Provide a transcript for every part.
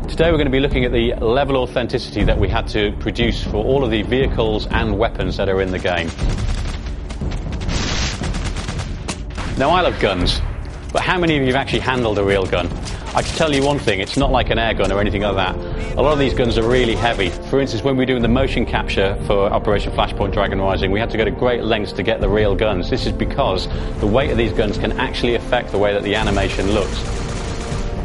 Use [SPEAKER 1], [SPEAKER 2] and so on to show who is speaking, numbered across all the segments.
[SPEAKER 1] Today we're going to be looking at the level of authenticity that we had to produce for all of the vehicles and weapons that are in the game. Now, I love guns, but how many of you have actually handled a real gun? I can tell you one thing, it's not like an air gun or anything like that. A lot of these guns are really heavy. For instance, when we were doing the motion capture for Operation Flashpoint Dragon Rising, we had to go to great lengths to get the real guns. This is because the weight of these guns can actually affect the way that the animation looks.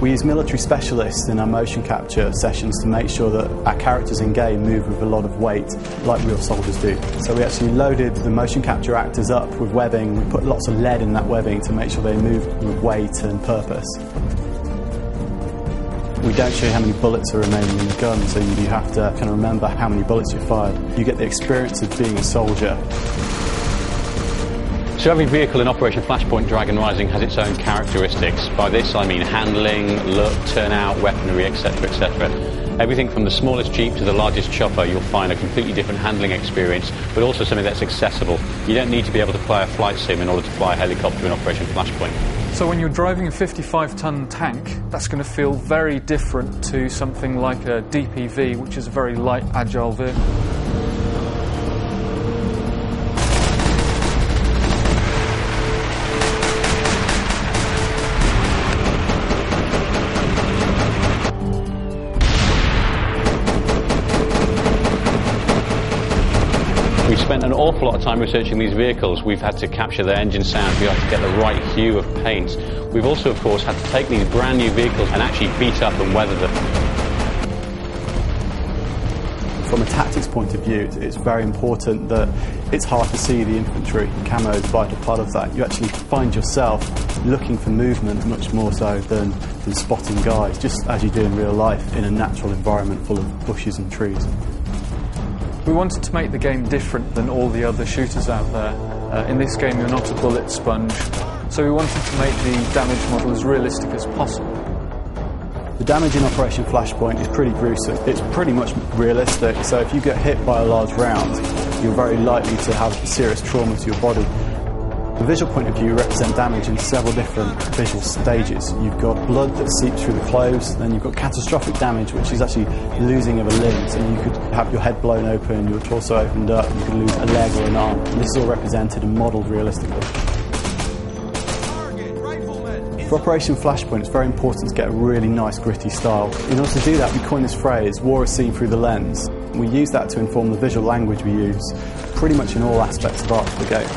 [SPEAKER 2] We use military specialists in our motion capture sessions to make sure that our characters in game move with a lot of weight, like real soldiers do. So we actually loaded the motion capture actors up with webbing. We put lots of lead in that webbing to make sure they move with weight and purpose. We don't show you how many bullets are remaining in the gun, so you have to kind of remember how many bullets you fired. You get the experience of being a soldier.
[SPEAKER 1] So every vehicle in Operation Flashpoint Dragon Rising has its own characteristics. By this I mean handling, look, turnout, weaponry, etc, etc. Everything from the smallest Jeep to the largest chopper, you'll find a completely different handling experience, but also something that's accessible. You don't need to be able to play a flight sim in order to fly a helicopter in Operation Flashpoint.
[SPEAKER 3] So when you're driving a 55-ton tank, that's going to feel very different to something like a DPV, which is a very light, agile vehicle.
[SPEAKER 1] We've spent an awful lot of time researching these vehicles. We've had to capture their engine sound, we have to get the right hue of paint. We've also, of course, had to take these brand new vehicles and actually beat up and weather them.
[SPEAKER 2] From a tactics point of view, it's very important that it's hard to see the infantry. Camo is a vital part of that. You actually find yourself looking for movement much more so than spotting guys, just as you do in real life in a natural environment full of bushes and trees.
[SPEAKER 3] We wanted to make the game different than all the other shooters out there. In this game, you're not a bullet sponge, so we wanted to make the damage model as realistic as possible.
[SPEAKER 2] The damage in Operation Flashpoint is pretty gruesome. It's pretty much realistic, so if you get hit by a large round, you're very likely to have serious trauma to your body. From a visual point of view, you represent damage in several different visual stages. You've got blood that seeps through the clothes, then you've got catastrophic damage, which is actually losing of a limb. So you could have your head blown open, your torso opened up, you could lose a leg or an arm. And this is all represented and modelled realistically. For Operation Flashpoint, it's very important to get a really nice gritty style. In order to do that, we coined this phrase, war is seen through the lens. We use that to inform the visual language we use pretty much in all aspects of art for the game.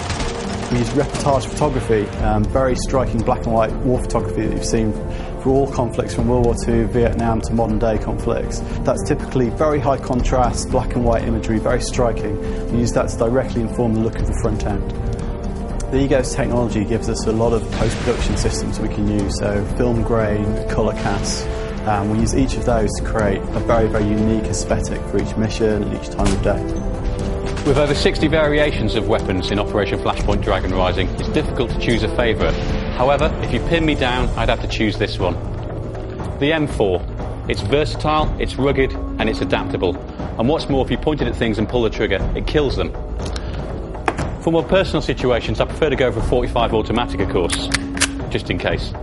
[SPEAKER 2] We use reportage photography, very striking black and white war photography that you've seen for all conflicts from World War II, Vietnam to modern day conflicts. That's typically very high contrast, black and white imagery, very striking. We use that to directly inform the look of the front end. The Egos technology gives us a lot of post-production systems we can use, so film grain, colour casts. We use each of those to create a very, very unique aesthetic for each mission and each time of day.
[SPEAKER 1] With over 60 variations of weapons in Operation Flashpoint Dragon Rising, it's difficult to choose a favourite. However, if you pin me down, I'd have to choose this one. The M4. It's versatile, it's rugged, and it's adaptable. And what's more, if you point it at things and pull the trigger, it kills them. For more personal situations, I prefer to go for a .45 automatic, of course, just in case.